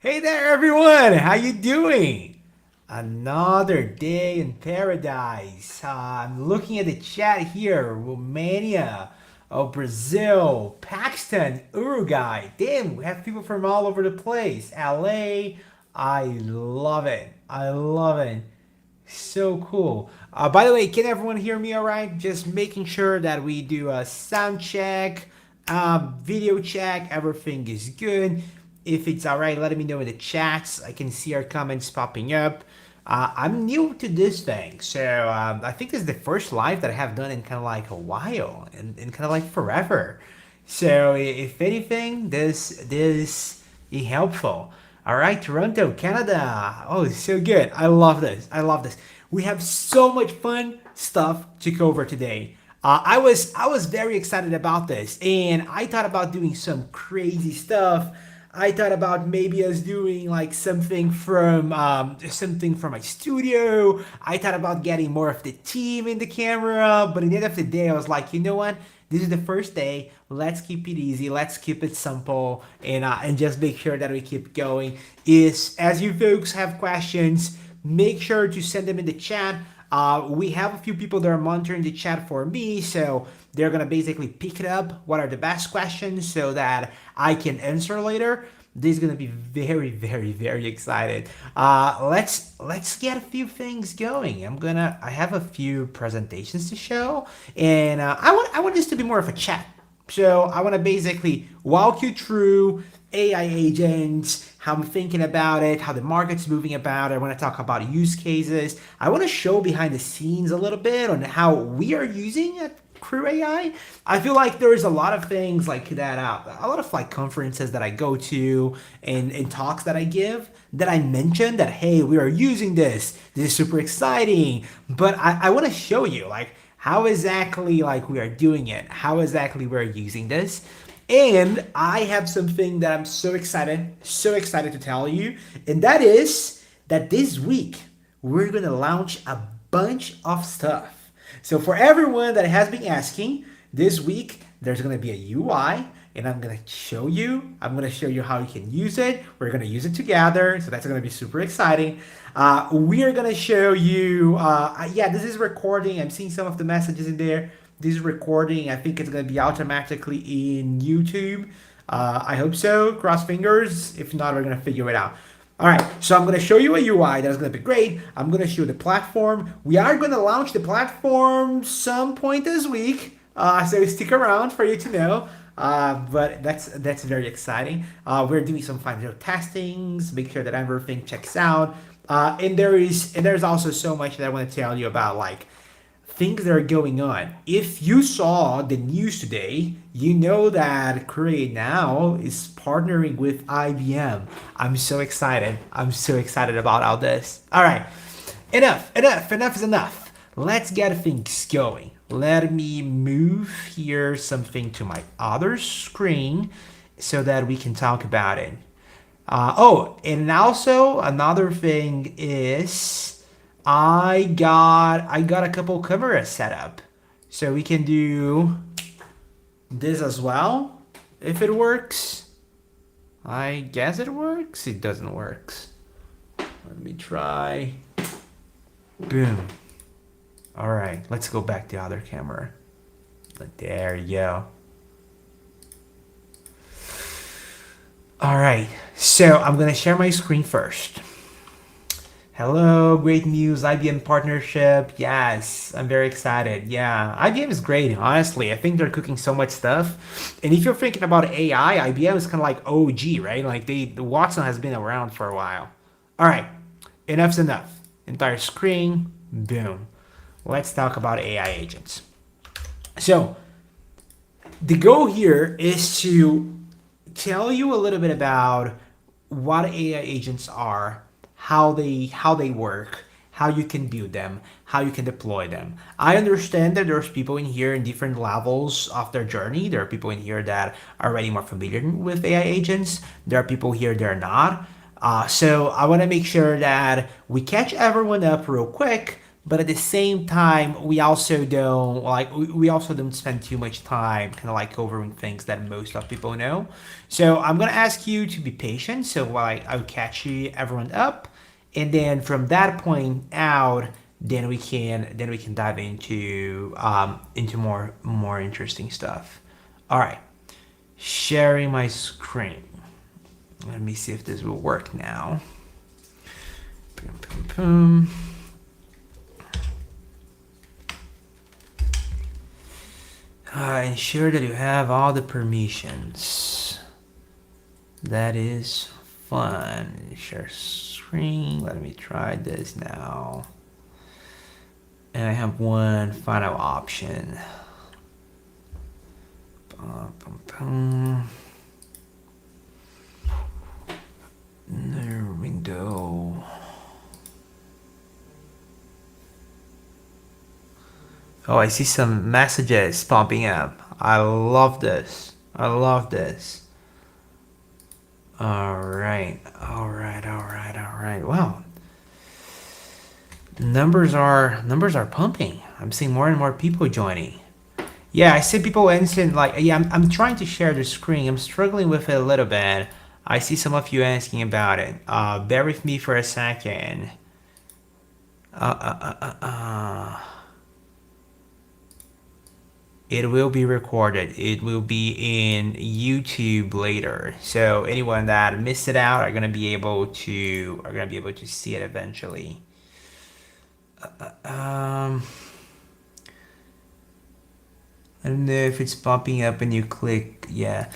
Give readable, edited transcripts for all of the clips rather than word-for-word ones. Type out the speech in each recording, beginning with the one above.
Hey there, everyone! How you doing? Another day in paradise. I'm looking at the chat here. Romania, Brazil, Pakistan, Uruguay. Damn, we have people from all over the place. LA. I love it. I love it. So cool. By the way, can everyone hear me all right? Just making sure that we do a sound check, video check, everything is good. If it's all right, let me know in the chats. I can see our comments popping up. I'm new to this thing, so I think this is the first live that I have done in kind of like a while, and kind of like forever. So if anything, this is helpful. All right, Toronto, Canada. Oh, so good. I love this. I love this. We have so much fun stuff to cover today. I was very excited about this, and I thought about doing some crazy stuff. I thought about maybe us doing like something from my studio. I thought about getting more of the team in the camera, but at the end of the day, I was like, you know what? This is the first day. Let's keep it easy. Let's keep it simple, and just make sure that we keep going. Is as you folks have questions, make sure to send them in the chat. We have a few people that are monitoring the chat for me, so they're gonna basically pick it up. What are the best questions so that I can answer later? This is gonna be very, very, very excited. Let's get a few things going. I have a few presentations to show, and I want this to be more of a chat. So I want to basically walk you through AI agents, how I'm thinking about it, how the market's moving about it. I want to talk about use cases. I want to show behind the scenes a little bit on how we are using it. Crew AI. I feel like there is a lot of things like that out, a lot of like conferences that I go to and talks that I give that I mentioned that hey, we are using this. This is super exciting. But I want to show you like how exactly like we are doing it, how exactly we're using this. And I have something that I'm so excited to tell you, and that is that this week we're gonna launch a bunch of stuff. So for everyone that has been asking, this week there's gonna be a UI, and I'm gonna show you. I'm gonna show you how you can use it. We're gonna use it together, so that's gonna be super exciting. We are gonna show you. Yeah, this is recording. I'm seeing some of the messages in there. This is recording. I think it's gonna be automatically in YouTube. I hope so. Cross fingers. If not, we're gonna figure it out. All right, so I'm going to show you a UI that's going to be great. I'm going to show you the platform. We are going to launch the platform some point this week, so stick around for you to know. But that's very exciting. We're doing some final testings, make sure that everything checks out. And there's also so much that I want to tell you about, like things that are going on. If you saw the news today, you know that Create Now is partnering with IBM. I'm so excited. I'm so excited about all this. All right, enough is enough. Let's get things going. Let me move here something to my other screen so that we can talk about it. Oh, and also another thing is I got a couple cameras set up. So we can do this as well if it works. I guess it works. It doesn't work. Let me try. Boom. All right, let's go back to the other camera. There you go. All right, so I'm gonna share my screen first. Hello, great news, IBM partnership. Yes, I'm very excited. Yeah, IBM is great, honestly. I think they're cooking so much stuff. And if you're thinking about AI, IBM is kind of like OG, right? Like the Watson has been around for a while. All right, enough's enough. Entire screen, boom. Let's talk about AI agents. So, the goal here is to tell you a little bit about what AI agents are, how they work, how you can build them, how you can deploy them. I understand that there's people in here in different levels of their journey. There are people in here that are already more familiar with AI agents. There are people here that are not. So I want to make sure that we catch everyone up real quick but at the same time, we also don't we also don't spend too much time kind of like covering things that most of people know. So I'm gonna ask you to be patient. So I'll catch you everyone up, and then from that point out, then we can dive into more interesting stuff. All right, sharing my screen. Let me see if this will work now. Boom, boom, boom. Ensure that you have all the permissions. That is fun. Share screen. Let me try this now. And I have one final option. Another window. Oh, I see some messages popping up. I love this. I love this. All right. All right. All right. All right. Wow. Numbers are pumping. I'm seeing more and more people joining. Yeah, I see people instant like yeah, I'm trying to share the screen. I'm struggling with it a little bit. I see some of you asking about it. Bear with me for a second. It will be recorded. It will be in YouTube later. So anyone that missed it out are gonna be able to see it eventually. I don't know if it's popping up and you click. Yeah.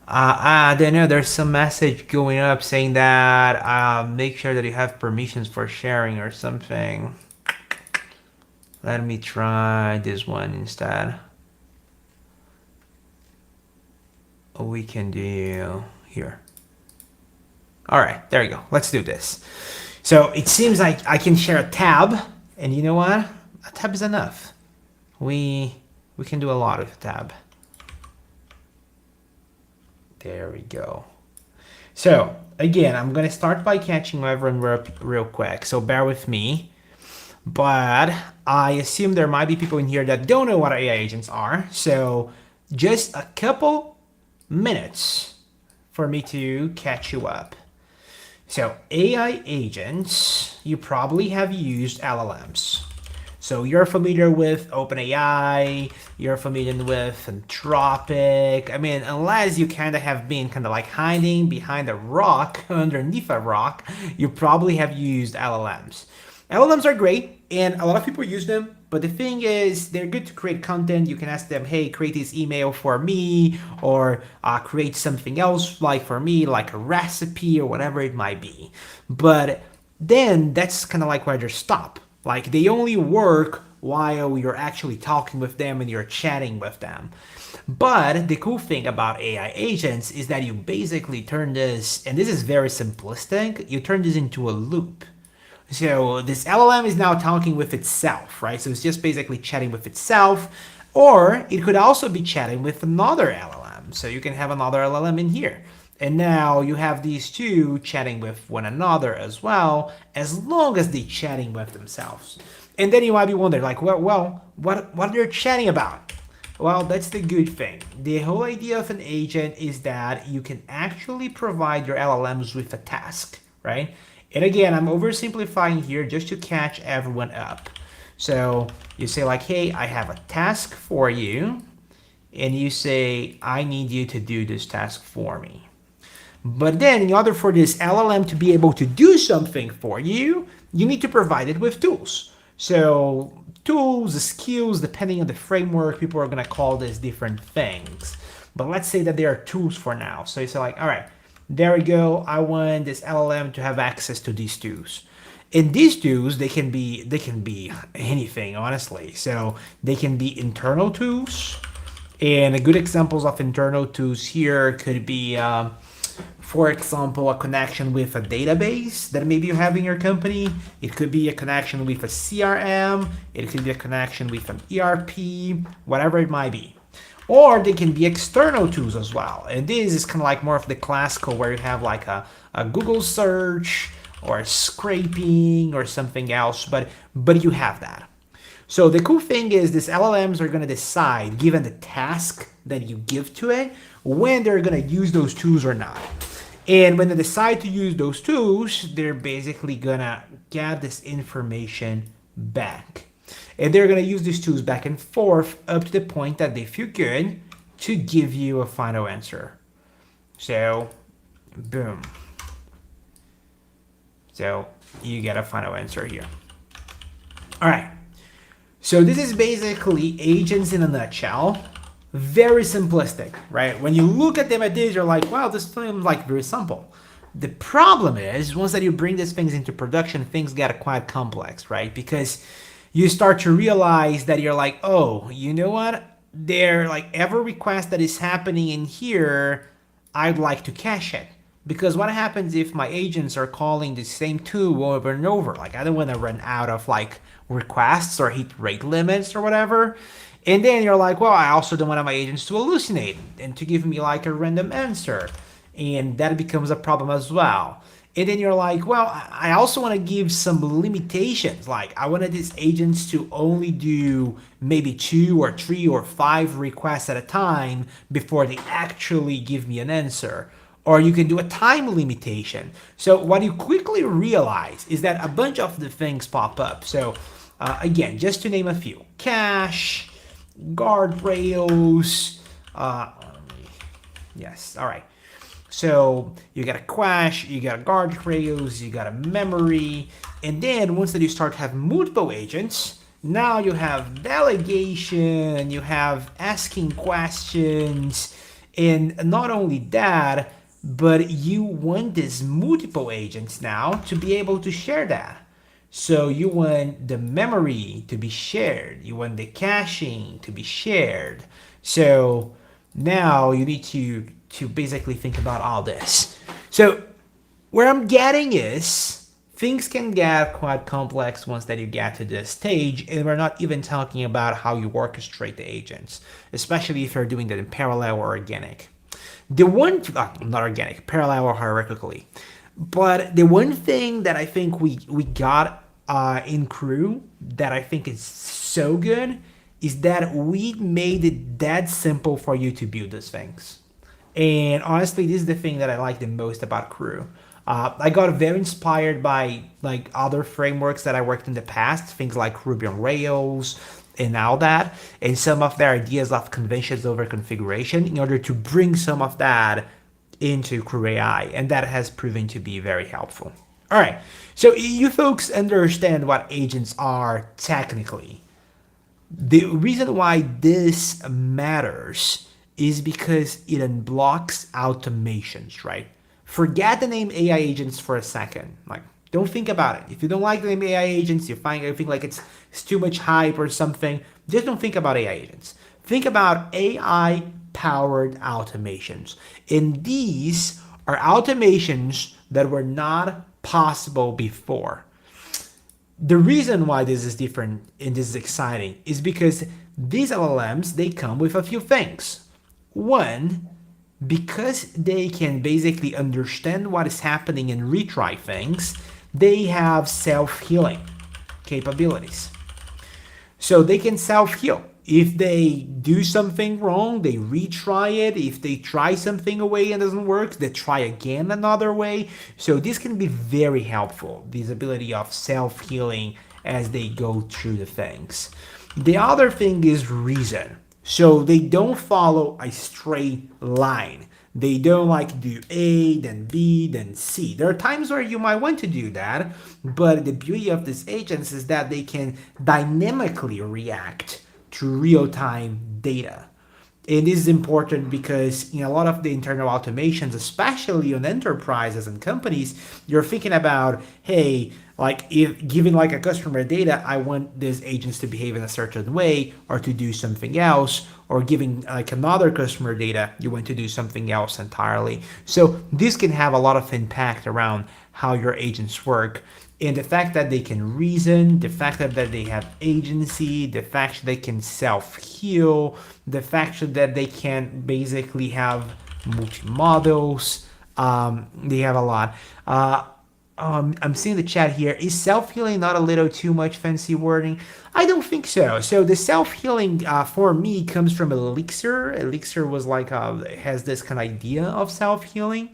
I don't know. There's some message going up saying that make sure that you have permissions for sharing or something. Let me try this one instead. We can do here. All right, there you go. Let's do this. So it seems like I can share a tab, and you know what? A tab is enough. We can do a lot with a tab. There we go. So again, I'm gonna start by catching everyone real quick. So bear with me. But I assume there might be people in here that don't know what AI agents are. So just a couple minutes for me to catch you up. So AI agents, you probably have used LLMs. So you're familiar with OpenAI, you're familiar with Anthropic. I mean, unless you kind of have been kind of like hiding behind a rock, underneath a rock, you probably have used LLMs. LLMs are great, and a lot of people use them. But the thing is, they're good to create content. You can ask them, hey, create this email for me, or create something else like for me, like a recipe or whatever it might be. But then that's kind of like where they stop. Like they only work while you're actually talking with them and you're chatting with them. But the cool thing about AI agents is that you basically turn this, and this is very simplistic, you turn this into a loop. So this LLM is now talking with itself, right? So it's just basically chatting with itself, or it could also be chatting with another LLM. So you can have another LLM in here. And now you have these two chatting with one another as well, as long as they're chatting with themselves. And then you might be wondering, like, what they're chatting about? Well, that's the good thing. The whole idea of an agent is that you can actually provide your LLMs with a task, right? And again, I'm oversimplifying here just to catch everyone up. So you say like, hey, I have a task for you. And you say, I need you to do this task for me. But then in order for this LLM to be able to do something for you, you need to provide it with tools. So tools, skills, depending on the framework, people are gonna call this different things. But let's say that they are tools for now. So you say like, all right, there we go. I want this LLM to have access to these tools. And these tools, they can be anything, honestly. So they can be internal tools. And good examples of internal tools here could be, for example, a connection with a database that maybe you have in your company. It could be a connection with a CRM. It could be a connection with an ERP, whatever it might be. Or they can be external tools as well. And this is kind of like more of the classical where you have like a Google search or scraping or something else, but you have that. So the cool thing is these LLMs are going to decide, given the task that you give to it, when they're going to use those tools or not. And when they decide to use those tools, they're basically going to get this information back. And they're going to use these tools back and forth up to the point that they feel good to give you a final answer. So, boom. So you get a final answer here. All right. So this is basically agents in a nutshell. Very simplistic, right? When you look at them at this, you're like, wow, this seems like very simple. The problem is, once that you bring these things into production, things get quite complex, right? Because you start to realize that you're like, oh, you know what? They're like every request that is happening in here, I'd like to cache it. Because what happens if my agents are calling the same tool over and over? Like, I don't want to run out of like requests or hit rate limits or whatever. And then you're like, well, I also don't want my agents to hallucinate and to give me like a random answer. And that becomes a problem as well. And then you're like, well, I also want to give some limitations. Like, I wanted these agents to only do maybe 2 or 3 or 5 requests at a time before they actually give me an answer. Or you can do a time limitation. So what you quickly realize is that a bunch of the things pop up. So again, just to name a few: cache, guardrails. Yes, all right. So you got a cache, you got guardrails, you got a memory, and then once that you start to have multiple agents, now you have delegation, you have asking questions, and not only that, but you want these multiple agents now to be able to share that. So you want the memory to be shared, you want the caching to be shared. So now you need to basically think about all this. So where I'm getting is things can get quite complex once that you get to this stage, and we're not even talking about how you orchestrate the agents, especially if you're doing that in parallel or organic. The one, not organic, parallel or hierarchically. But the one thing that I think we got in Crew that I think is so good is that we made it that simple for you to build these things. And honestly, this is the thing that I like the most about Crew. I got very inspired by like other frameworks that I worked in the past, things like Ruby on Rails and all that, and some of their ideas of conventions over configuration in order to bring some of that into Crew AI, and that has proven to be very helpful. All right, so you folks understand what agents are technically. The reason why this matters is because it unblocks automations, right? Forget the name AI agents for a second. Like, don't think about it. If you don't like the name AI agents, you think like it's too much hype or something, just don't think about AI agents. Think about AI powered automations. And these are automations that were not possible before. The reason why this is different and this is exciting is because these LLMs, they come with a few things. One, because they can basically understand what is happening and retry things, they have self-healing capabilities. So they can self-heal. If they do something wrong, they retry it. If they try something away and doesn't work, they try again another way. So this can be very helpful, this ability of self-healing as they go through the things. The other thing is reason. So they don't follow a straight line. They don't like do A, then B, then C. There are times where you might want to do that, but the beauty of these agents is that they can dynamically react to real-time data. And this is important because in a lot of the internal automations, especially on enterprises and companies, you're thinking about, hey, like if given like a customer data, I want these agents to behave in a certain way or to do something else, or giving like another customer data, you want to do something else entirely. So this can have a lot of impact around how your agents work. And the fact that they can reason, the fact that they have agency, the fact that they can self-heal, the fact that they can basically have multi-models, they have a lot. I'm seeing the chat here. Is self-healing not a little too much fancy wording? I don't think so. So the self-healing for me comes from Elixir. Elixir was like has this kind of idea of self-healing.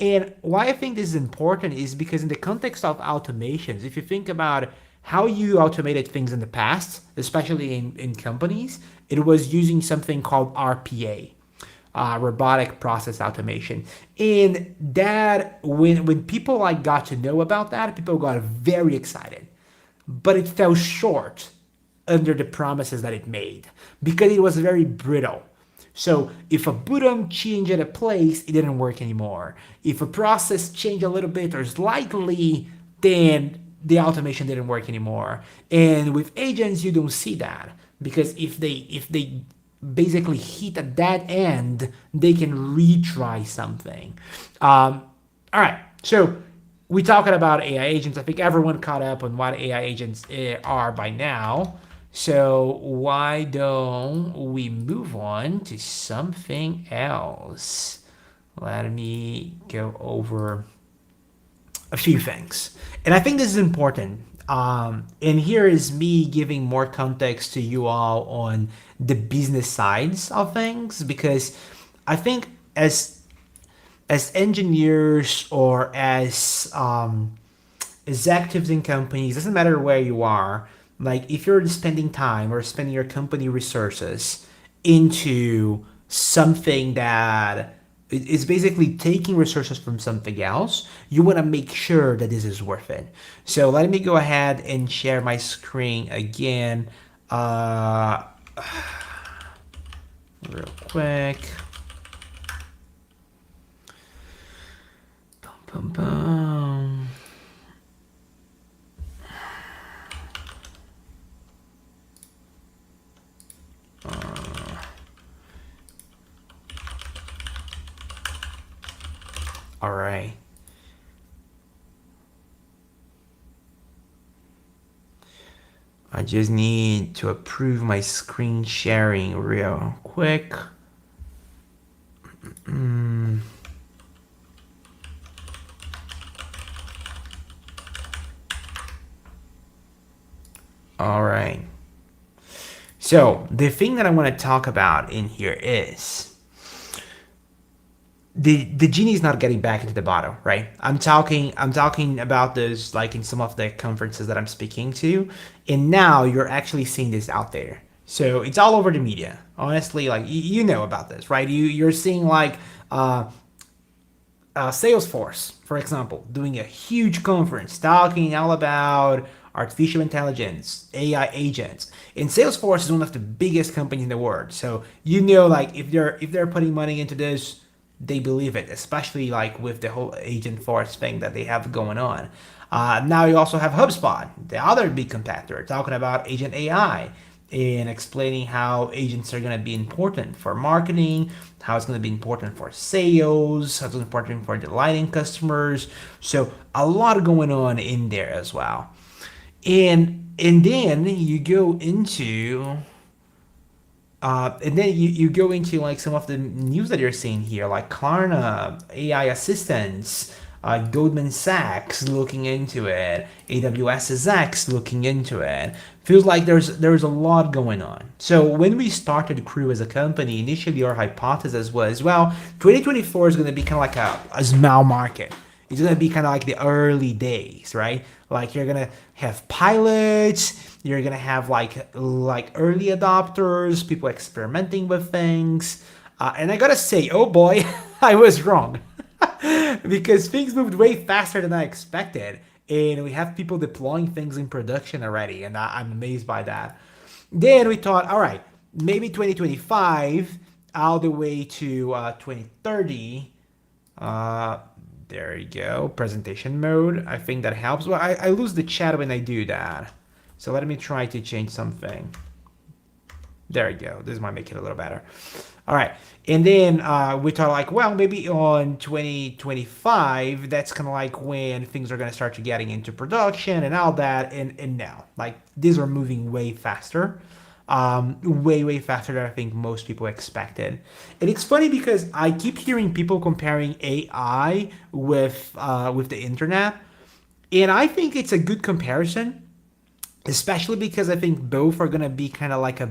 And why I think this is important is because in the context of automations, if you think about how you automated things in the past, especially in companies, it was using something called RPA, robotic process automation. And that when people like got to know about that, people got very excited. But it fell short under the promises that it made because it was very brittle. So if a button changed at a place, it didn't work anymore. If a process changed a little bit or slightly, then the automation didn't work anymore. And with agents, you don't see that because if they basically hit a dead end, they can retry something. All right, so we talking about AI agents. I think everyone caught up on what AI agents are by now. So why don't we move on to something else? Let me go over a few things. And I think this is important. And here is me giving more context to you all on the business sides of things because I think as engineers or as executives in companies, doesn't matter where you are, like if you're spending time or spending your company resources into something that is basically taking resources from something else, you want to make sure that this is worth it. So let me go ahead and share my screen again, uh, real quick. Bum, bum, bum. All right. I just need to approve my screen sharing real quick. Mm. All right. So the thing that I want to talk about in here is the genie is not getting back into the bottle, right? I'm talking about this like in some of the conferences that I'm speaking to, and now you're actually seeing this out there. So it's all over the media. Honestly, like you know about this, right? You're seeing like Salesforce, for example, doing a huge conference talking all about artificial intelligence, AI agents. And Salesforce is one of the biggest companies in the world. So you know, like if they're putting money into this, they believe it, especially like with the whole agent force thing that they have going on. Now you also have HubSpot, the other big competitor, talking about agent AI and explaining how agents are going to be important for marketing, how it's going to be important for sales, how it's important for delighting customers. So a lot going on in there as well. And then you go into and then you go into like some of the news that you're seeing here, like Klarna, AI assistants, Goldman Sachs looking into it, AWS is X looking into it. Feels like there's a lot going on. So when we started Crew as a company, initially our hypothesis was, well, 2024 is going to be kind of like a small market. It's gonna be kind of like the early days, right? Like you're gonna have pilots, you're gonna have like early adopters, people experimenting with things. And I gotta say, oh boy, I was wrong because things moved way faster than I expected, and we have people deploying things in production already, and I'm amazed by that. Then we thought, all right, maybe 2025 all the way to 2030. Uh, there you go. Presentation mode. I think that helps. Well, I lose the chat when I do that. So let me try to change something. There you go. This might make it a little better. All right. And then we thought like, well, maybe on 2025, that's kind of like when things are going to start to getting into production and all that. And now, like, these are moving way faster. Way faster than I think most people expected. And it's funny because I keep hearing people comparing AI with the internet, And I think it's a good comparison, especially because I think both are gonna be kind of like a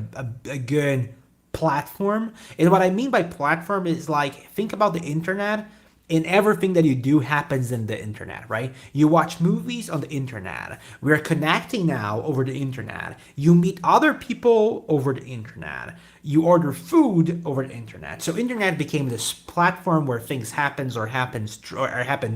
good platform. And what I mean by platform is like think about the internet and everything that you do happens in the internet, right? You watch movies on the internet. We're connecting now over the internet. You meet other people over the internet. You order food over the internet. So internet became this platform where things happens or happen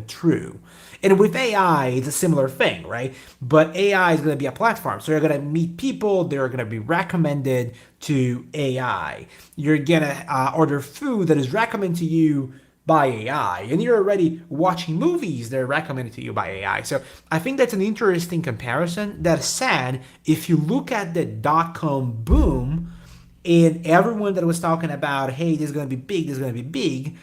true. And with AI, it's a similar thing, right? But AI is going to be a platform. So you're going to meet people, they're going to be recommended to AI. You're going to order food that is recommended to you by AI, and you're already watching movies that are recommended to you by AI. So I think that's an interesting comparison. That said, if you look at the dot-com boom and everyone that was talking about, hey, this is going to be big, this is going to be big,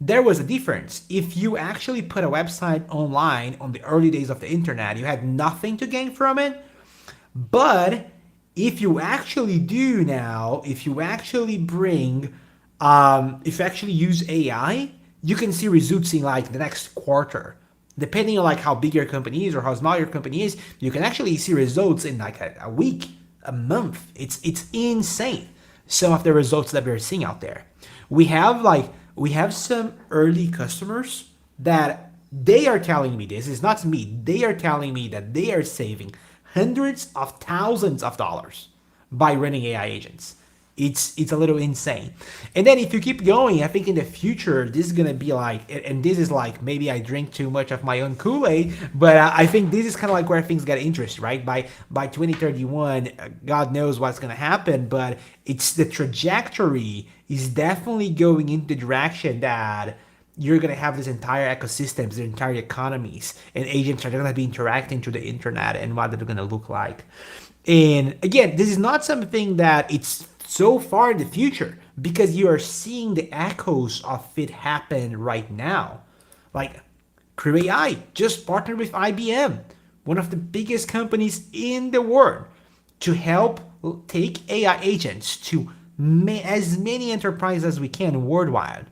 there was a difference. If you actually put a website online on the early days of the internet, you had nothing to gain from it. But if you actually do now, if you actually if you actually use AI, you can see results in like the next quarter. Depending on like how big your company is or how small your company is, you can actually see results in like a week, a month. It's insane. Some of the results that we're seeing out there. We have some early customers that they are telling me this. It's not me. They are telling me that they are saving hundreds of thousands of dollars by running AI agents. It's a little insane. And then if you keep going, I think in the future this is gonna be like, and this is like maybe I drink too much of my own Kool-Aid, but I think this is kind of like where things get interesting, right? By 2031, God knows what's gonna happen, but it's the trajectory is definitely going in the direction that you're gonna have this entire ecosystems, the entire economies, and agents are gonna be interacting to the internet and what they're gonna look like. And again, this is not something that it's so far in the future because you are seeing the echoes of it happen right now. Like Crew AI just partnered with IBM, one of the biggest companies in the world, to help take AI agents to as many enterprises as we can worldwide.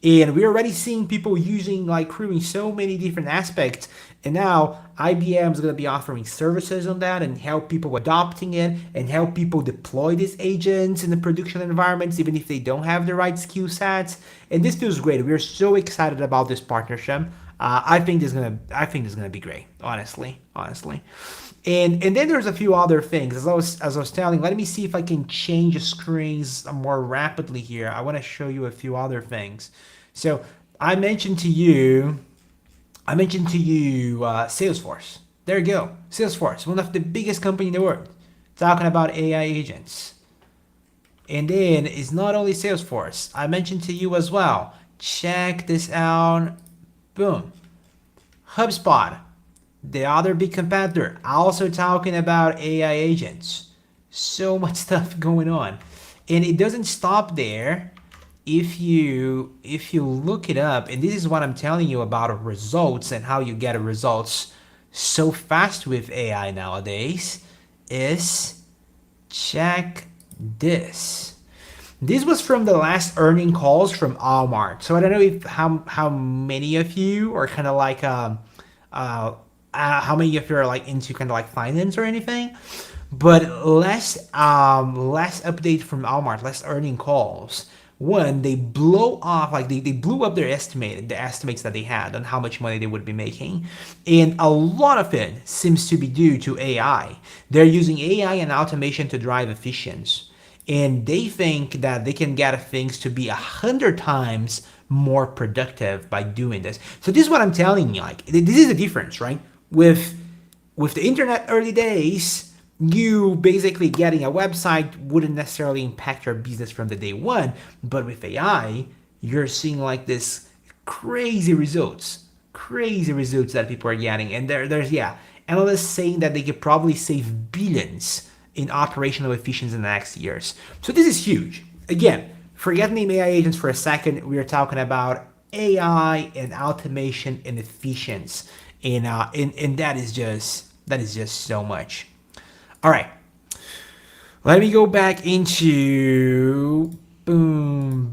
And we're already seeing people using like Crew in so many different aspects. And now IBM is going to be offering services on that and help people adopting it and help people deploy these agents in the production environments, even if they don't have the right skill sets. And this feels great. We're so excited about this partnership. I think this is gonna be great. Honestly. And then there's a few other things. As I was telling, let me see if I can change the screens more rapidly here. I want to show you a few other things. So I mentioned to you, Salesforce. There you go, Salesforce, one of the biggest company in the world, talking about AI agents. And then it's not only Salesforce. I mentioned to you as well. Check this out. Boom. HubSpot, the other big competitor, also talking about AI agents. So much stuff going on. And it doesn't stop there. If you look it up, and this is what I'm telling you about results and how you get results so fast with AI nowadays, is check this. This was from the last earning calls from Walmart. So I don't know if how many of you are kind of like how many of you are like into kind of like finance or anything, but less update from Walmart, less earning calls. One, they blow off like they blew up their the estimates that they had on how much money they would be making, and a lot of it seems to be due to AI. They're using AI and automation to drive efficiency, and they think that they can get things to be 100 times more productive by doing this. So this is what I'm telling you. Like this is the difference, right? With the internet early days, you basically getting a website wouldn't necessarily impact your business from the day one, but with AI, you're seeing like this crazy results that people are getting, and there's analysts saying that they could probably save billions in operational efficiency in the next years. So this is huge. Again, forget name AI agents for a second. We are talking about AI and automation and efficiency, and that is just so much. All right, let me go back into boom.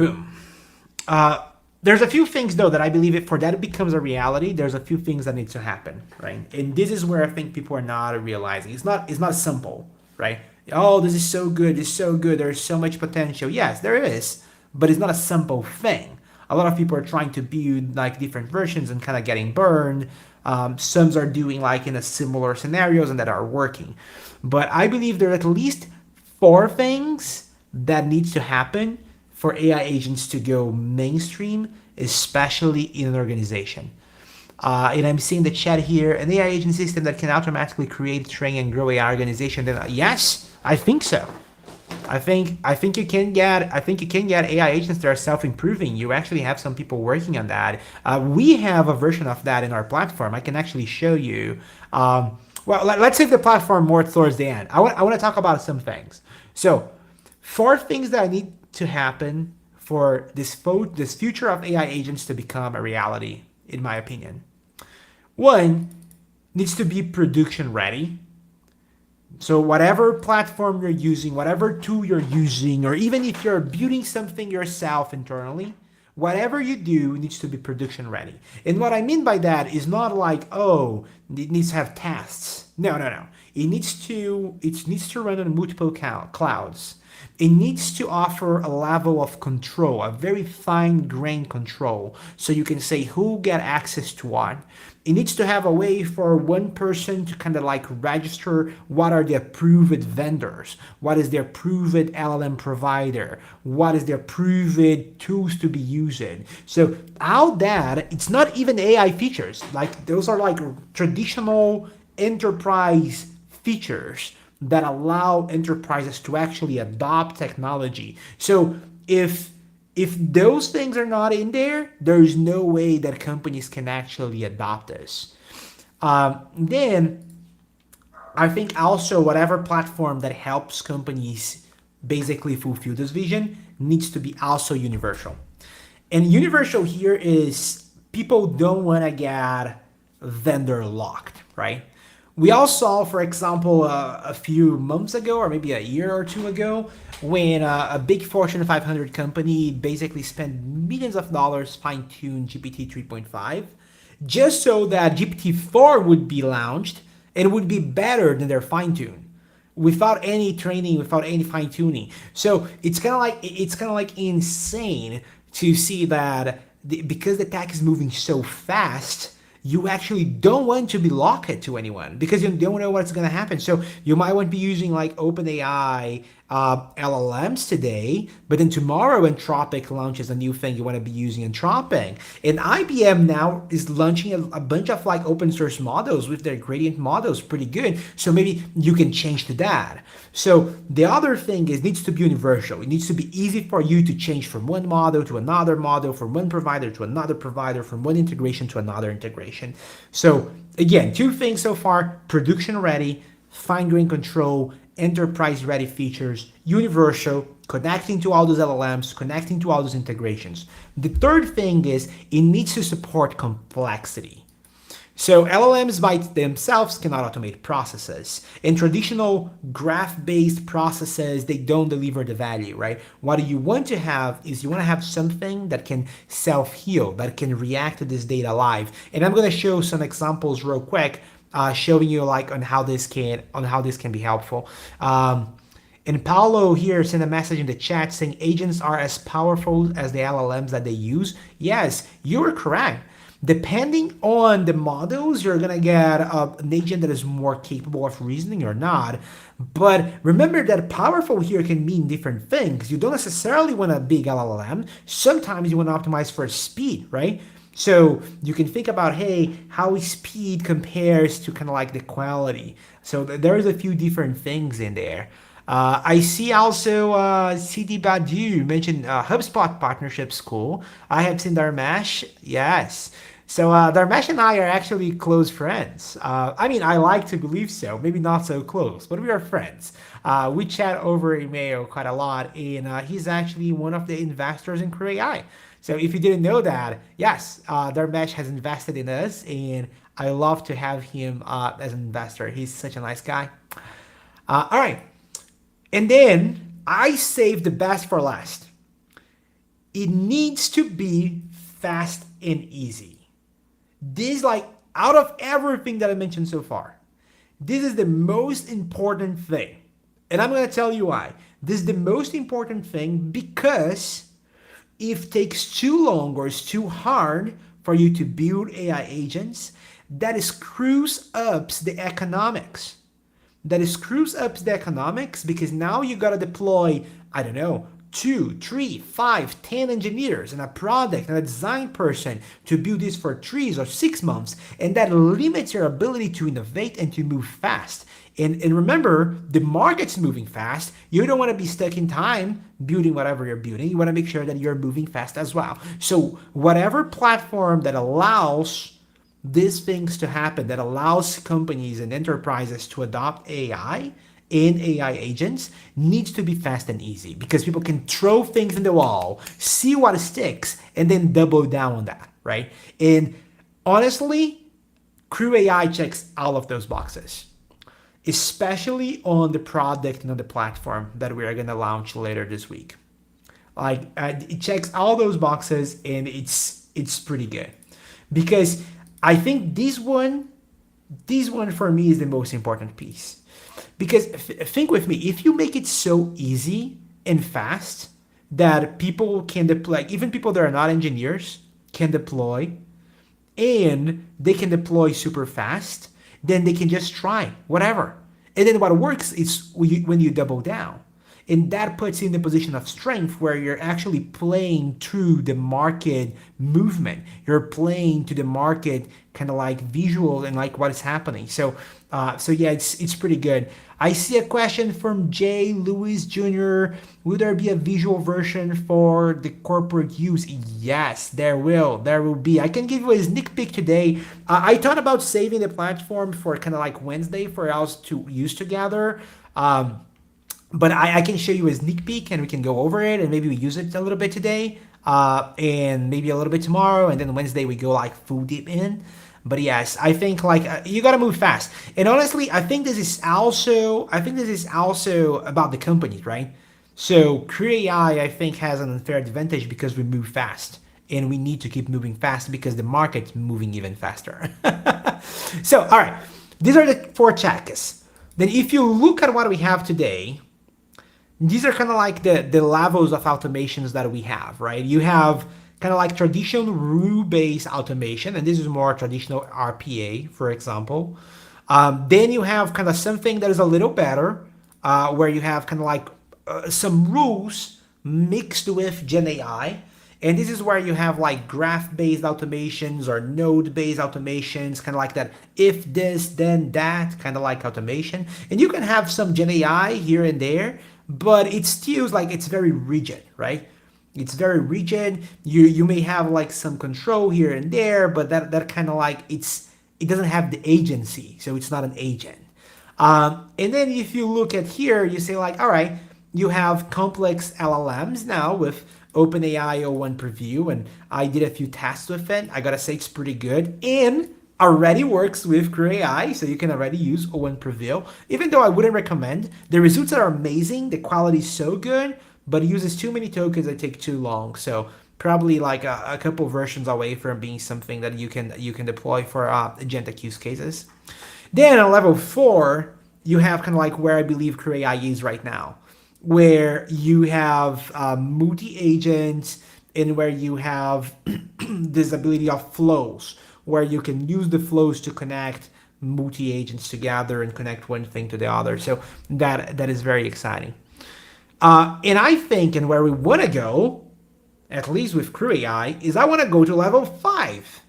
There's a few things though that I believe it for that it becomes a reality. There's a few things that need to happen, right? And this is where I think people are not realizing. It's not simple, right? Oh, this is so good. It's so good. There's so much potential. Yes, there is, but it's not a simple thing. A lot of people are trying to build like different versions and kind of getting burned. Some are doing like in a similar scenarios and that are working. But I believe there are at least four things that needs to happen for AI agents to go mainstream, especially in an organization. And I'm seeing the chat here, an AI agent system that can automatically create, train, and grow AI organization. Then yes, I think so. I think you can get AI agents that are self-improving. You actually have some people working on that. We have a version of that in our platform. I can actually show you. Well, let's save the platform more towards the end. I want to talk about some things. So, four things that I need to happen for this future of AI agents to become a reality, in my opinion. One needs to be production ready. So whatever platform you're using, whatever tool you're using, or even if you're building something yourself internally, whatever you do needs to be production ready. And what I mean by that is not like, oh, it needs to have tests. No, no, no. It needs to run on multiple clouds. It needs to offer a level of control, a very fine grained control, so you can say who get access to what. It needs to have a way for one person to kind of like register what are the approved vendors, what is the approved LLM provider, what is the approved tools to be used. So all that, it's not even AI features. Like those are like traditional enterprise features that allow enterprises to actually adopt technology. So if those things are not in there, there's no way that companies can actually adopt this. Then I think also whatever platform that helps companies basically fulfill this vision needs to be also universal. And universal here is people don't want to get vendor locked, right? We all saw, for example, a few months ago, or maybe a year or two ago, when a big Fortune 500 company basically spent millions of dollars fine-tune GPT 3.5 just so that GPT 4 would be launched and would be better than their fine-tune without any training, without any fine tuning. So it's kind of like insane to see that because the tech is moving so fast, you actually don't want to be locked to anyone because you don't know what's going to happen. So you might want to be using like OpenAI LLMs today, but then tomorrow Anthropic launches a new thing, you want to be using Anthropic. And IBM now is launching a bunch of like open source models with their gradient models, pretty good. So maybe you can change to that. So the other thing is needs to be universal. It needs to be easy for you to change from one model to another model, from one provider to another provider, from one integration to another integration. So again, two things so far: production ready, fine grained control, enterprise ready features, universal, connecting to all those LLMs, connecting to all those integrations. The third thing is it needs to support complexity. So LLMs by themselves cannot automate processes. In traditional graph-based processes, they don't deliver the value, right? What you want to have is you want to have something that can self-heal, that can react to this data live. And I'm going to show some examples real quick, showing you like on how this can be helpful. And Paulo here sent a message in the chat saying agents are as powerful as the LLMs that they use. Yes, you're correct. Depending on the models, you're gonna get an agent that is more capable of reasoning or not. But remember that powerful here can mean different things. You don't necessarily want a big LLM. Sometimes you want to optimize for speed, right? So you can think about, hey, how speed compares to kind of like the quality. So there's a few different things in there. I see also CD Badu mentioned HubSpot partnership school. I have seen Dharmesh. Yes. So Dharmesh and I are actually close friends. I mean, I like to believe so. Maybe not so close, but we are friends. We chat over email quite a lot, and he's actually one of the investors in Korea. So if you didn't know that, yes, Dharmesh has invested in us, and I love to have him as an investor. He's such a nice guy. All right. And then I saved the best for last. It needs to be fast and easy. This, like, out of everything that I mentioned so far, this is the most important thing. And I'm going to tell you why. This is the most important thing because if it takes too long or it's too hard for you to build AI agents, that screws up the economics. That screws up the economics because now you got to deploy, I don't know, 2, 3, 5, 10 engineers and a product and a design person to build this for 3 or 6 months. And that limits your ability to innovate and to move fast. And remember, the market's moving fast. You don't want to be stuck in time building whatever you're building. You want to make sure that you're moving fast as well. So whatever platform that allows these things to happen, that allows companies and enterprises to adopt AI and AI agents, needs to be fast and easy because people can throw things in the wall, see what sticks, and then double down on that, right? And honestly, Crew AI checks all of those boxes, especially on the product and on the platform that we are going to launch later this week. Like it checks all those boxes, and it's pretty good because I think this one for me is the most important piece. Because think with me, if you make it so easy and fast that people can deploy, like even people that are not engineers can deploy, and they can deploy super fast, then they can just try whatever. And then what works is when you double down. And that puts you in the position of strength where you're actually playing through the market movement. You're playing to the market kind of like visual and like what is happening. So yeah, it's pretty good. I see a question from Jay Lewis Jr. Will there be a visual version for the corporate use? Yes, there will. There will be. I can give you a sneak peek today. I thought about saving the platform for kind of like Wednesday for us to use together. But I can show you a sneak peek and we can go over it and maybe we use it a little bit today and maybe a little bit tomorrow, and then Wednesday we go like full deep in. But yes, I think like you gotta move fast. And honestly, I think this is also about the companies, right? So Crew AI, I think, has an unfair advantage because we move fast. And we need to keep moving fast because the market's moving even faster. So, all right, these are the 4 checks. Then if you look at what we have today, these are kind of like the levels of automations that we have, right? You have kind of like traditional rule-based automation, and this is more traditional RPA, for example. Then you have kind of something that is a little better, where you have kind of like some rules mixed with Gen AI. And this is where you have like graph-based automations or node-based automations, kind of like that if this, then that, kind of like automation. And you can have some Gen AI here and there, but it still like it's very rigid, right? It's very rigid. You may have like some control here and there, but that kind of like it doesn't have the agency, so it's not an agent. And then if you look at here, you say like, all right, you have complex LLMs now with OpenAI O1 Preview, and I did a few tests with it. I gotta say it's pretty good and already works with Crew AI, so you can already use O1 Preview. Even though I wouldn't recommend, the results are amazing, the quality is so good, but it uses too many tokens that take too long. So probably like a couple versions away from being something that you can deploy for agentic use cases. Then on level 4, you have kind of like where I believe Crew AI is right now, where you have multi-agents and where you have this ability of flows, where you can use the flows to connect multi-agents together and connect one thing to the other. So that is very exciting. And I think, and where we want to go, at least with Crew AI, is I want to go to level 5,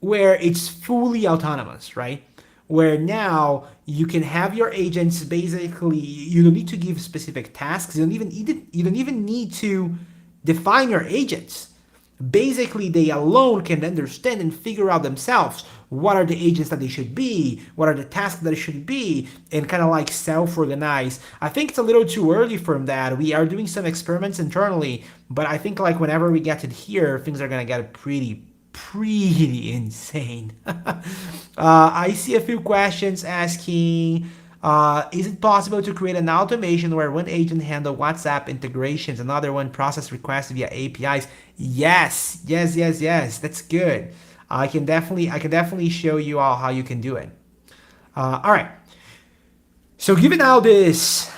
where it's fully autonomous, right? Where now you can have your agents basically, you don't need to give specific tasks. You don't even need to define your agents. Basically, they alone can understand and figure out themselves what are the agents that they should be, what are the tasks that it should be, and kind of like self-organize. I think it's a little too early for that. We are doing some experiments internally, but I think like whenever we get to here, things are gonna get pretty insane. I see a few questions asking, Is it possible to create an automation where one agent handle WhatsApp integrations, another one process requests via APIs? Yes, yes, yes, yes. That's good. I can definitely show you all how you can do it. All right. So given all this,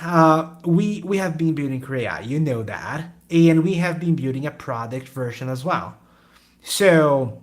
we have been building Korea, you know that, and we have been building a product version as well. So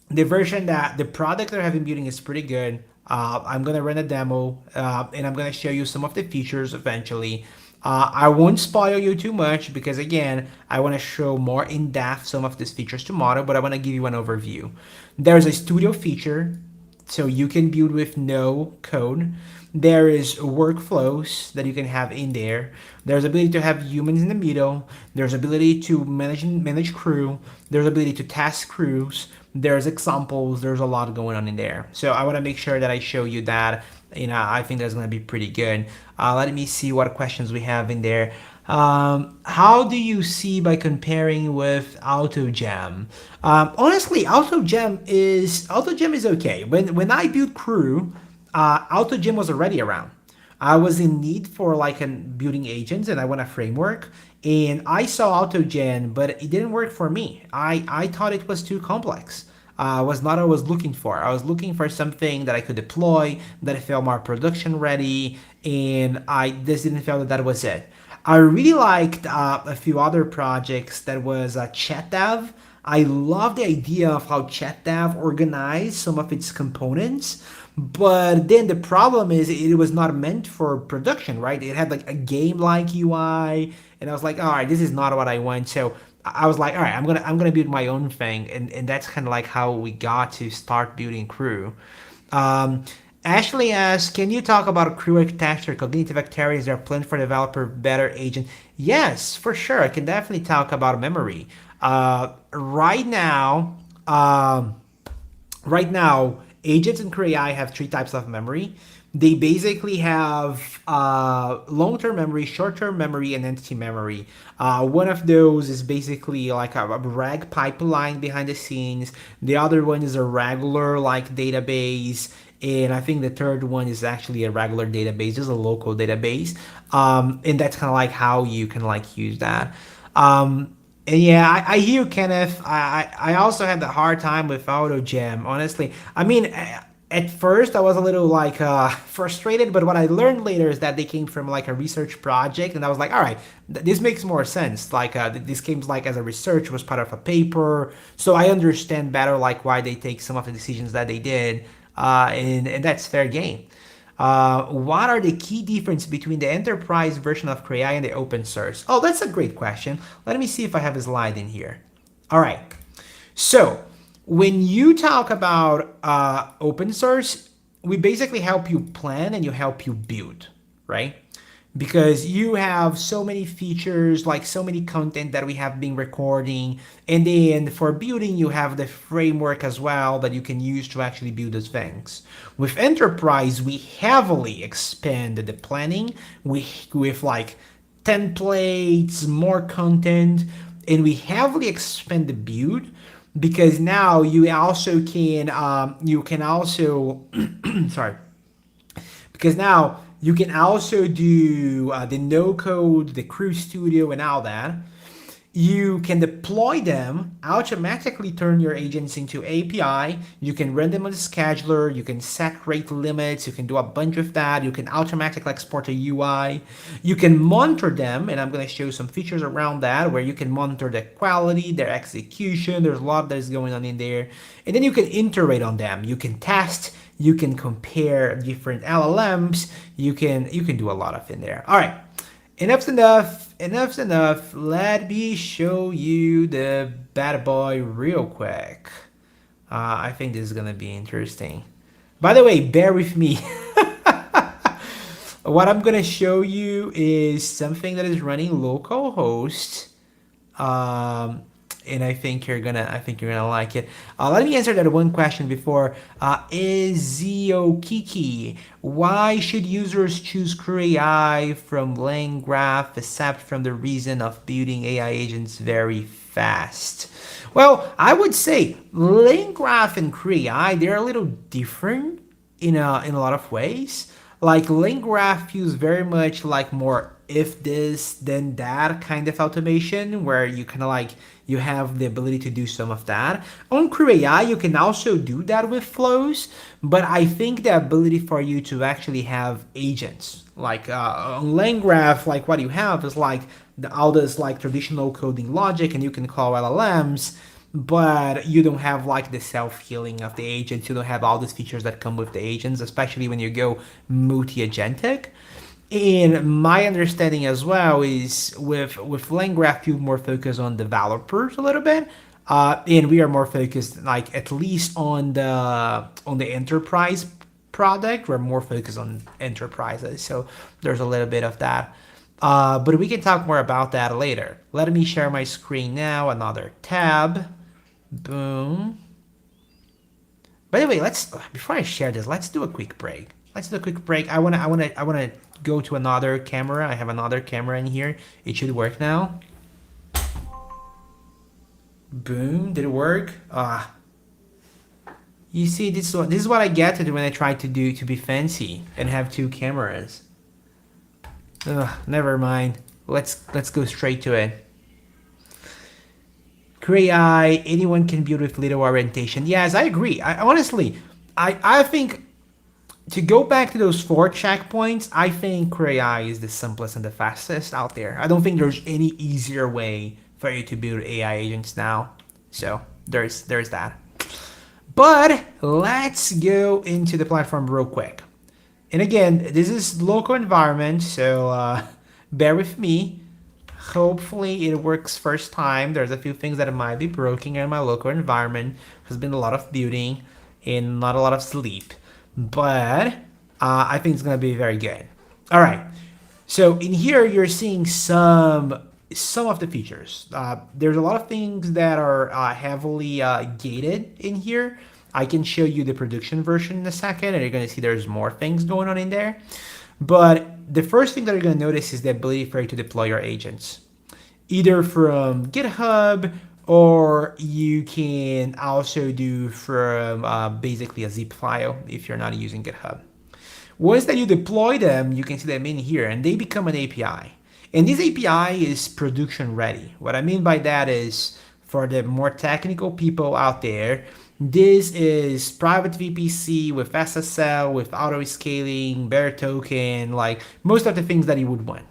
the product that I have been building is pretty good. I'm gonna run a demo, and I'm gonna show you some of the features eventually. I won't spoil you too much because again, I want to show more in depth some of these features tomorrow, but I want to give you an overview. There's a studio feature, so you can build with no code. There is workflows that you can have in there. There's ability to have humans in the middle. There's ability to manage crew. There's ability to task crews. There's examples. There's a lot going on in there. So I want to make sure that I show you that. I think that's gonna be pretty good. Let me see what questions we have in there. How do you see by comparing with AutoGem? Honestly, AutoGem is okay. When I built Crew, AutoGem was already around. I was in need for like a building agents and I want a framework. And I saw AutoGen, but it didn't work for me. I thought it was too complex. Was not what I was looking for. I was looking for something that I could deploy, that I felt more production ready, and I just didn't feel that that was it. I really liked a few other projects that was ChatDev. I love the idea of how ChatDev organized some of its components, but then the problem is it was not meant for production, right? It had like a game-like UI, and I was like, all right, this is not what I want. So I was like, all right, I'm gonna build my own thing, and that's kind of like how we got to start building Crew. Um, Ashley asks, can you talk about Crew architecture, cognitive activities that are planned for developer better agent? Yes, for sure. I can definitely talk about memory. Right now, agents in CrewAI have three types of memory. They basically have long-term memory, short-term memory, and entity memory. One of those is basically like a RAG pipeline behind the scenes. The other one is a regular like database, and I think the third one is actually a regular database, just a local database. And that's kind of like how you can like use that. And yeah, I hear you, Kenneth. I also had the hard time with AutoGem, honestly. I mean, at first I was a little like frustrated, but what I learned later is that they came from like a research project, and I was like, all right, this makes more sense. Like this came like as a research, was part of a paper, so I understand better like why they take some of the decisions that they did, and that's fair game. What are the key difference between the enterprise version of Cray and the open source? Oh, that's a great question. Let me see if I have a slide in here. All right. So when you talk about open source, we basically help you plan and you help you build, right? Because you have so many features, like so many content that we have been recording, and then for building you have the framework as well that you can use to actually build those things. With enterprise we heavily expand the planning with like templates, more content, and we heavily expand the build because now you can also sorry, because now you can also do the no code, the Crew Studio, and all that. You can deploy them, automatically turn your agents into API. You can run them on the scheduler. You can set rate limits. You can do a bunch of that. You can automatically export a UI. You can monitor them, and I'm going to show some features around that where you can monitor the quality, their execution. There's a lot that is going on in there. And then you can iterate on them. You can test. You can compare different LLMs. You can do a lot of in there. All right. Enough's enough. Enough's enough. Let me show you the bad boy real quick. I think this is gonna be interesting. By the way, bear with me. What I'm gonna show you is something that is running localhost. Um, and I think you're gonna like it. Let me answer that one question before. Kiki, why should users choose Creo from LangGraph except from the reason of building AI agents very fast? Well, I would say LangGraph and Creo they're a little different in a lot of ways. Like link graph feels very much like more if this then that kind of automation where you kind of like you have the ability to do some of that. On Crew AI, you can also do that with flows, but I think the ability for you to actually have agents like on LangGraph, like what you have is like all this like traditional coding logic, and you can call LLMs, but you don't have like the self-healing of the agents. You don't have all these features that come with the agents, especially when you go multi-agentic. And my understanding as well is with LangGraph, you're more focused on developers a little bit, and we are more focused, like at least on the enterprise product. We're more focused on enterprises, so there's a little bit of that. But we can talk more about that later. Let me share my screen now. Another tab. Boom. By the way, let's before I share this, let's do a quick break. Let's do a quick break. I wanna go to another camera. I have another camera in here. It should work now. Boom. Did it work? You see, this is what I get to do when I try to be fancy and have two cameras. Never mind. Let's go straight to it. Gray eye, anyone can build with little orientation. Yes, I agree. I honestly, I think to go back to those four checkpoints, I think Gray eye is the simplest and the fastest out there. I don't think there's any easier way for you to build AI agents now. So there's that. But let's go into the platform real quick. And again, this is local environment, so bear with me. Hopefully it works first time. There's a few things that might be broken in my local environment. There's been a lot of building and not a lot of sleep, but I think it's gonna be very good. All right. So in here you're seeing some of the features. There's a lot of things that are heavily gated in here. I can show you the production version in a second, and you're gonna see there's more things going on in there. But the first thing that you're going to notice is the ability for you to deploy your agents, either from GitHub, or you can also do from basically a zip file if you're not using GitHub. Once that you deploy them, you can see them in here and they become an API. And this API is production ready. What I mean by that is for the more technical people out there, this is private VPC with SSL, with auto scaling, bear token, like most of the things that you would want.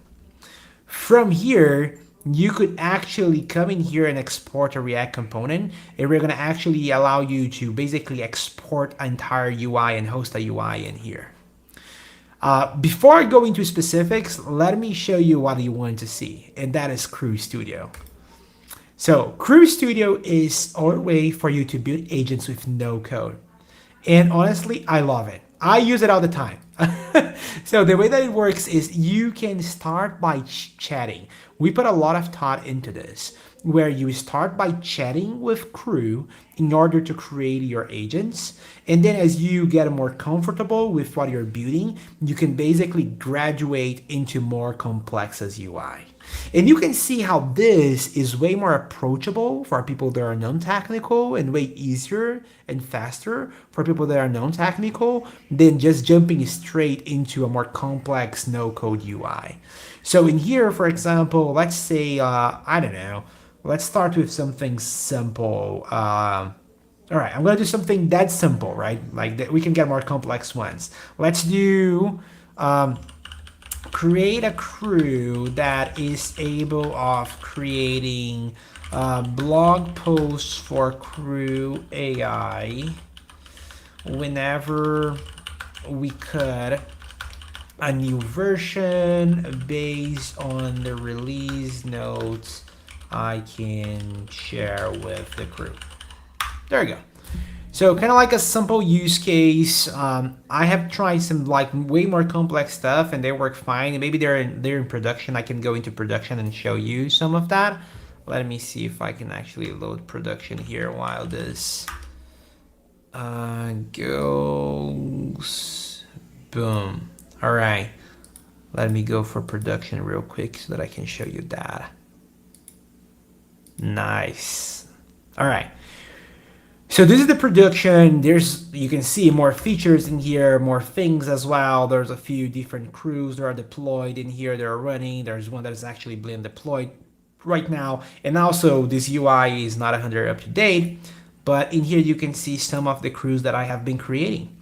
From here, you could actually come in here and export a React component, and we're gonna actually allow you to basically export an entire UI and host a UI in here. Before I go into specifics, let me show you what you want to see, and that is Crew Studio. So Crew Studio is our way for you to build agents with no code. And honestly, I love it. I use it all the time. So the way that it works is you can start by chatting. We put a lot of thought into this, where you start by chatting with Crew in order to create your agents. And then as you get more comfortable with what you're building, you can basically graduate into more complex as UI. And you can see how this is way more approachable for people that are non-technical and way easier and faster for people that are non-technical than just jumping straight into a more complex no-code UI. So in here, for example, let's say, I don't know, let's start with something simple. All right, I'm gonna do something that simple, right? Like that we can get more complex ones. Let's do create a crew that is able of creating blog posts for Crew AI whenever we cut a new version based on the release notes I can share with the crew. There we go. So kind of like a simple use case. I have tried some like way more complex stuff and they work fine. And maybe they're in production. I can go into production and show you some of that. Let me see if I can actually load production here while this goes. Boom. All right. Let me go for production real quick so that I can show you that. Nice. All right. So this is the production. There's, you can see more features in here, more things as well. There's a few different crews that are deployed in here. They're running. There's one that is actually being deployed right now. And also this UI is not 100 up to date, but in here you can see some of the crews that I have been creating.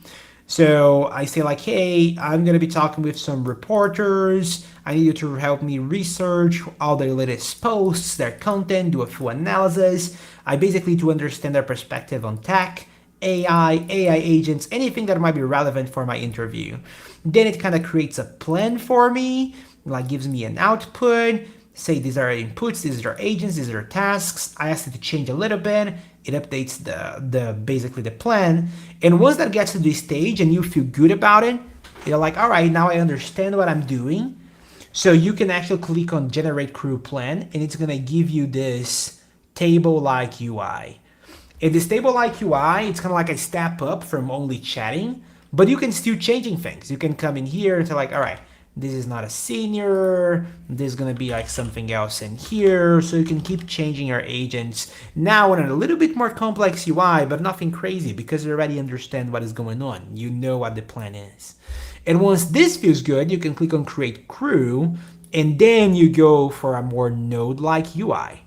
So I say like, hey, I'm gonna be talking with some reporters. I need you to help me research all their latest posts, their content, do a full analysis. I basically to understand their perspective on tech, AI agents, anything that might be relevant for my interview. Then it kind of creates a plan for me, like gives me an output, say these are inputs, these are agents, these are tasks. I ask it to change a little bit. It updates the basically the plan. And once that gets to this stage and you feel good about it, you're like, all right, now I understand what I'm doing. So you can actually click on generate crew plan and it's gonna give you this table-like UI. In this table-like UI, it's kind of like a step up from only chatting, but you can still changing things. You can come in here and say like, all right, this is not a senior, this is gonna be like something else in here. So you can keep changing your agents now in a little bit more complex UI, but nothing crazy because you already understand what is going on. You know what the plan is. And once this feels good, you can click on create crew and then you go for a more node-like UI.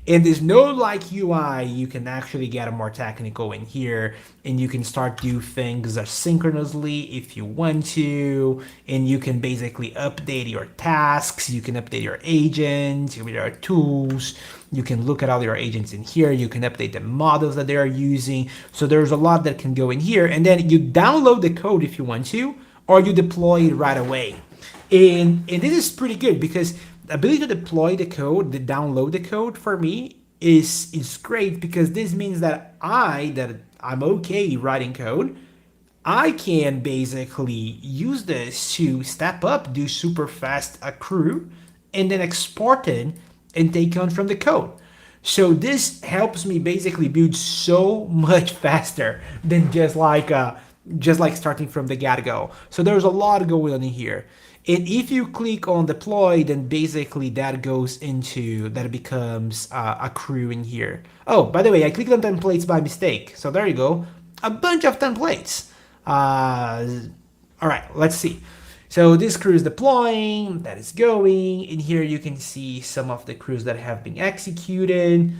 In this node-like UI, you can actually get a more technical in here, and you can start do things asynchronously if you want to, and you can basically update your tasks, you can update your agents, your tools, you can look at all your agents in here, you can update the models that they are using. So there's a lot that can go in here, and then you download the code if you want to, or you deploy it right away. And this is pretty good because the ability to deploy the code, to download the code for me is great because this means that I'm okay writing code. I can basically use this to step up, do super fast accrue, and then export it and take on from the code. So this helps me basically build so much faster than just like starting from the get-go. So there's a lot going on in here. And if you click on deploy, then basically that goes into, that becomes a crew in here. Oh, by the way, I clicked on templates by mistake. So there you go, a bunch of templates. All right, let's see. So this crew is deploying, that is going. In here you can see some of the crews that have been executed.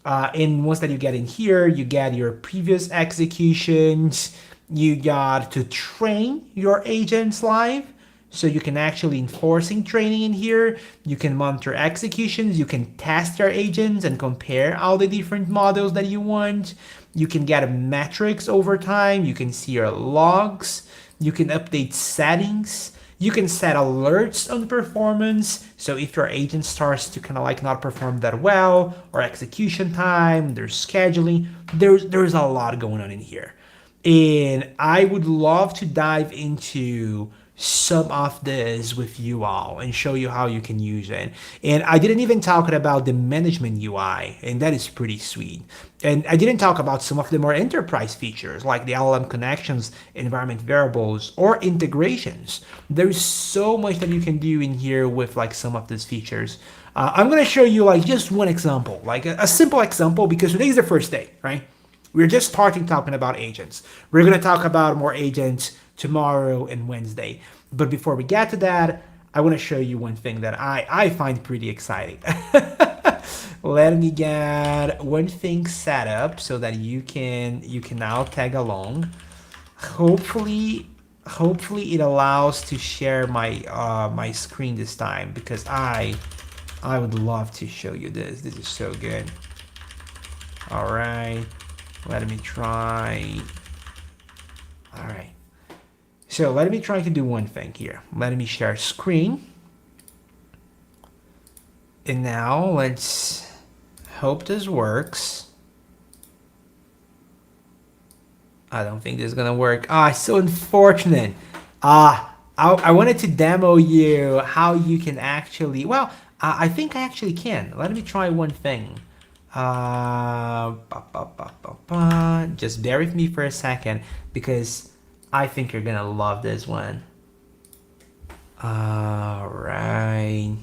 And once that you get in here, you get your previous executions. You got to train your agents live. So you can actually enforcing training in here. You can monitor executions. You can test your agents and compare all the different models that you want. You can get metrics over time. You can see your logs. You can update settings. You can set alerts on performance. So if your agent starts to kind of like not perform that well, or execution time, there's scheduling, there's a lot going on in here. And I would love to dive into some of this with you all and show you how you can use it. And I didn't even talk about the management UI, and that is pretty sweet. And I didn't talk about some of the more enterprise features like the LLM connections, environment variables, or integrations. There's so much that you can do in here with like some of these features. I'm gonna show you like just one example, like a simple example, because today is the first day, right? We're just starting talking about agents. We're going to talk about more agents tomorrow and Wednesday. But before we get to that, I want to show you one thing that I find pretty exciting. Let me get one thing set up so that you can now tag along. Hopefully it allows to share my my screen this time because I would love to show you this. This is so good. All right. Let me try. All right. So let me try to do one thing here. Let me share screen. And now let's hope this works. I don't think this is gonna work. Ah, it's so unfortunate. I wanted to demo you how you can actually, well, I think I actually can. Let me try one thing. Just bear with me for a second because I think you're gonna love this one. All right.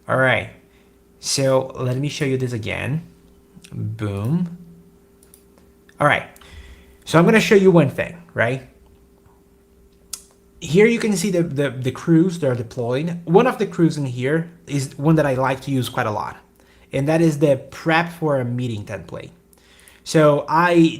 All right. So let me show you this again. Boom. All right. So I'm going to show you one thing, right? Here you can see the crews that are deployed. One of the crews in here is one that I like to use quite a lot. And that is the prep for a meeting template. So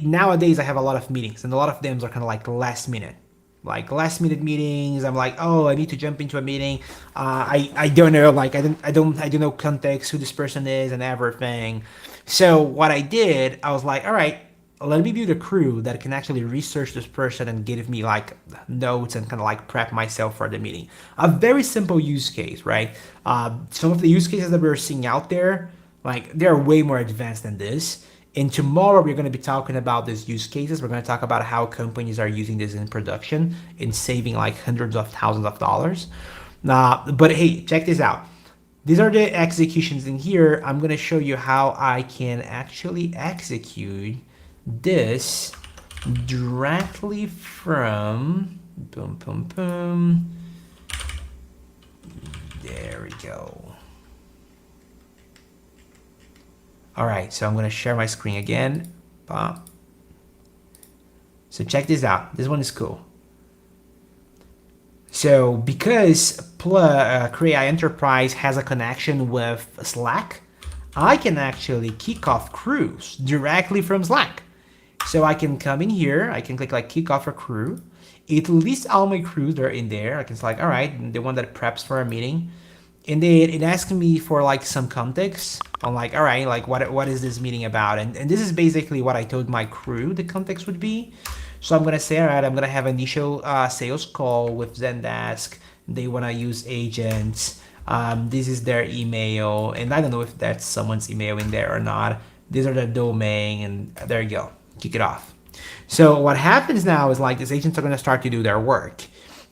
nowadays I have a lot of meetings, and a lot of them are kind of like last minute meetings. I'm like, oh, I need to jump into a meeting. I don't know, like I don't know context, who this person is and everything. So what I did, I was like, all right, let me build a crew that can actually research this person and give me like notes and kind of like prep myself for the meeting. A very simple use case, right? Some of the use cases that we're seeing out there, like they're way more advanced than this. And tomorrow we're going to be talking about these use cases. We're going to talk about how companies are using this in production and saving like hundreds of thousands of dollars. But hey, check this out. These are the executions in here. I'm going to show you how I can actually execute this directly from boom, boom, boom. There we go. All right, so I'm going to share my screen again. So check this out. This one is cool. So because Creo Enterprise has a connection with Slack, I can actually kick off crews directly from Slack. So I can come in here, I can click like kick off a crew. It lists all my crews that are in there. I can select, all right, the one that preps for a meeting. And then it asks me for like some context. I'm like, all right, like what is this meeting about? And this is basically what I told my crew the context would be. So I'm gonna say, all right, I'm gonna have initial sales call with Zendesk. They wanna use agents. This is their email, and I don't know if that's someone's email in there or not. These are the domain, and there you go. Kick it off. So what happens now is like these agents are gonna start to do their work.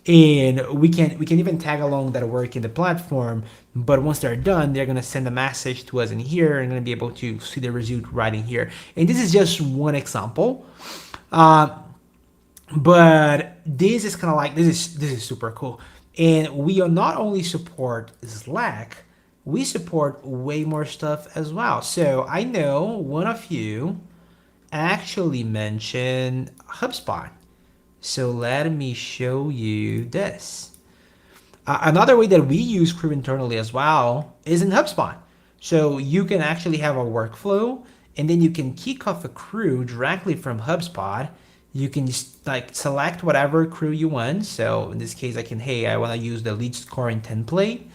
And we can even tag along that work in the platform, but once they're done, they're gonna send a message to us in here and gonna be able to see the result right in here. And this is just one example, but this is kind of like this is super cool. And we are not only support Slack, we support way more stuff as well. So I know one of you actually mentioned HubSpot. So let me show you this. Another way that we use Crew internally as well is in HubSpot. So you can actually have a workflow, and then you can kick off a crew directly from HubSpot. You can just like select whatever crew you want. So in this case, I want to use the lead scoring template.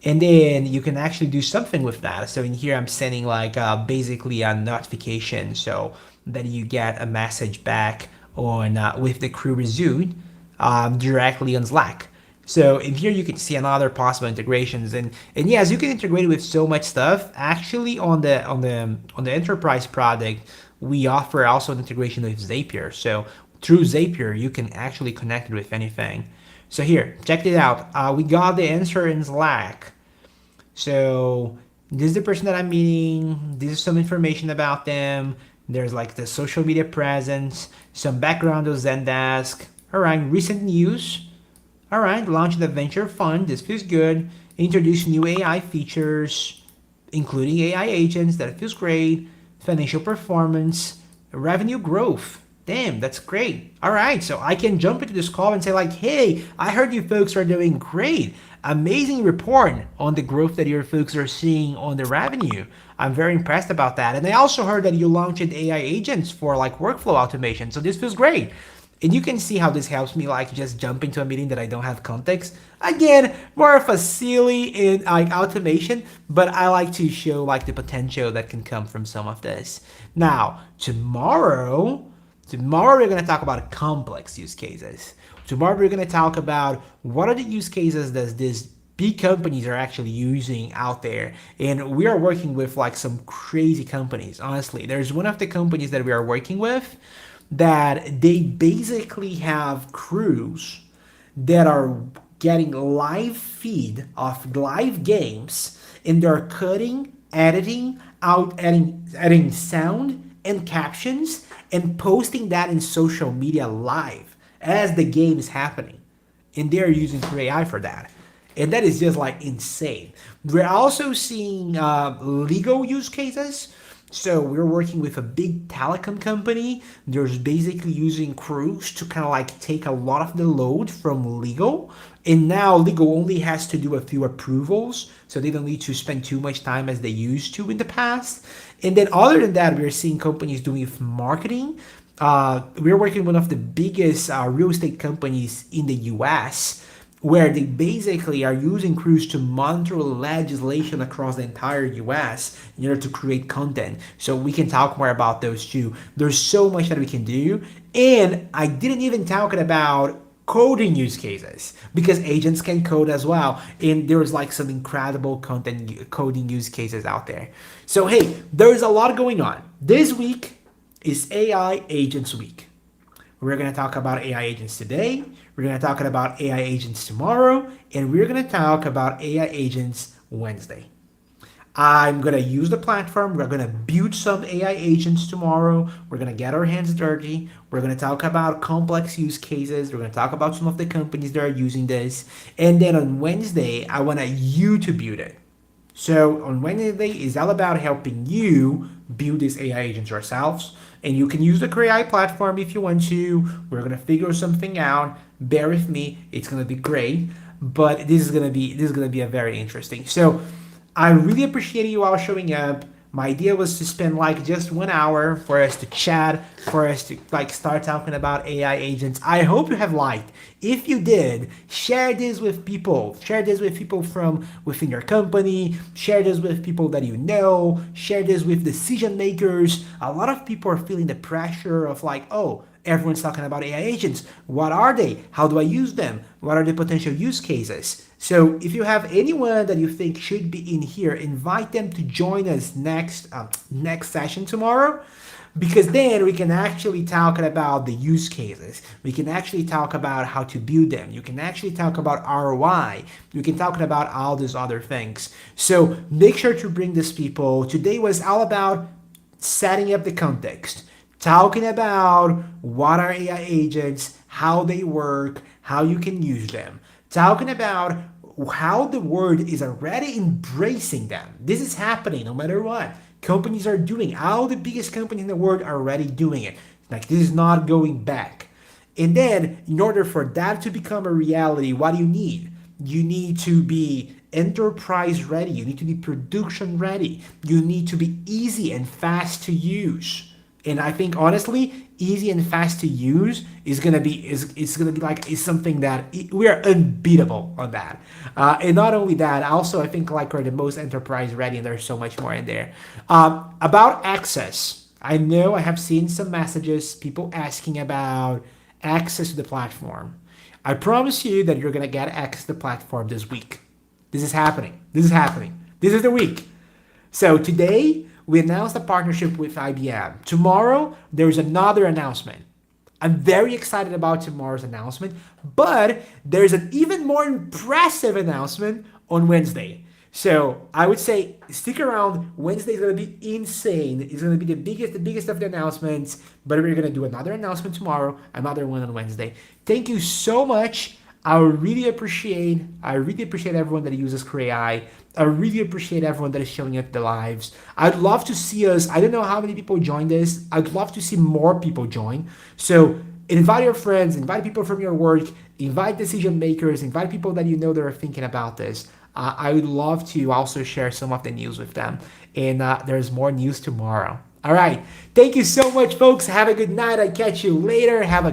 And then you can actually do something with that. So in here, I'm sending like basically a notification so that you get a message back on with the crew resumed directly on Slack. So in here you can see another possible integrations, and yes, you can integrate it with so much stuff. Actually, on the enterprise product, we offer also an integration with Zapier. So through Zapier, you can actually connect it with anything. So here, check it out. We got the answer in Slack. So this is the person that I'm meeting. This is some information about them. There's like the social media presence, some background of Zendesk. All right, recent news. All right, launched a venture fund. This feels good. Introduce new AI features, including AI agents. That feels great. Financial performance, revenue growth. Damn, that's great. All right, so I can jump into this call and say like, hey, I heard you folks are doing great. Amazing report on the growth that your folks are seeing on the revenue. I'm very impressed about that. And I also heard that you launched AI agents for like workflow automation. So this feels great. And you can see how this helps me like just jump into a meeting that I don't have context. Again, more of a silly in like automation, but I like to show like the potential that can come from some of this. Now, tomorrow we're going to talk about complex use cases. Tomorrow we're going to talk about what are the use cases that these big companies are actually using out there. And we are working with like some crazy companies, honestly. There's one of the companies that we are working with that they basically have crews that are getting live feed of live games, and they're cutting, editing out, adding sound and captions and posting that in social media live as the game is happening. And they're using Free AI for that. And that is just like insane. We're also seeing legal use cases. So we're working with a big telecom company. They're basically using Cruise to kind of like take a lot of the load from legal. And now legal only has to do a few approvals, so they don't need to spend too much time as they used to in the past. And then other than that, we're seeing companies doing marketing. We're working with one of the biggest real estate companies in the US, where they basically are using Cruise to monitor legislation across the entire US in order to create content. So we can talk more about those too. There's so much that we can do. And I didn't even talk about coding use cases because agents can code as well. And there's like some incredible content coding use cases out there. So hey, there's a lot going on. This week is AI Agents Week. We're going to talk about AI agents today. We're going to talk about AI agents tomorrow. And we're going to talk about AI agents Wednesday. I'm going to use the platform. We're going to build some AI agents tomorrow. We're going to get our hands dirty. We're going to talk about complex use cases. We're going to talk about some of the companies that are using this. And then on Wednesday, I want you to build it. So on Wednesday is all about helping you build these AI agents yourselves. And you can use the AI platform if you want to. We're gonna figure something out. Bear with me, it's gonna be great. But this is gonna be a very interesting. So I really appreciate you all showing up. My idea was to spend like just 1 hour for us to chat, for us to like start talking about AI agents. I hope you have liked. If you did, share this with people. Share this with people from within your company. Share this with people that you know. Share this with decision makers. A lot of people are feeling the pressure of like, oh, everyone's talking about AI agents. What are they? How do I use them? What are the potential use cases? So if you have anyone that you think should be in here, invite them to join us next session tomorrow, because then we can actually talk about the use cases. We can actually talk about how to build them. You can actually talk about ROI. You can talk about all these other things. So make sure to bring these people. Today was all about setting up the context, talking about what are AI agents, how they work, how you can use them, talking about how the world is already embracing them. This is happening no matter what. Companies are doing, all the biggest companies in the world are already doing it. Like this is not going back. And then in order for that to become a reality, what do you need? You need to be enterprise ready. You need to be production ready. You need to be easy and fast to use. And I think honestly, easy and fast to use is gonna be is something that we are unbeatable on that. And not only that, also I think like we're the most enterprise ready, and there's so much more in there. About access, I know I have seen some messages, people asking about access to the platform. I promise you that you're gonna get access to the platform this week. This is happening. This is happening. This is the week. So today we announced a partnership with IBM. Tomorrow there's another announcement. I'm very excited about tomorrow's announcement, but there's an even more impressive announcement on Wednesday. So I would say stick around. Wednesday is gonna be insane. It's gonna be the biggest of the announcements. But we're gonna do another announcement tomorrow, another one on Wednesday. Thank you so much. I really appreciate everyone that uses AI. I really appreciate everyone that is showing up the lives. I'd love to see us. I don't know how many people join this. I'd love to see more people join. So invite your friends, invite people from your work, invite decision makers, invite people that you know that are thinking about this. I would love to also share some of the news with them. And there's more news tomorrow. All right. Thank you so much, folks. Have a good night. I catch you later. Have a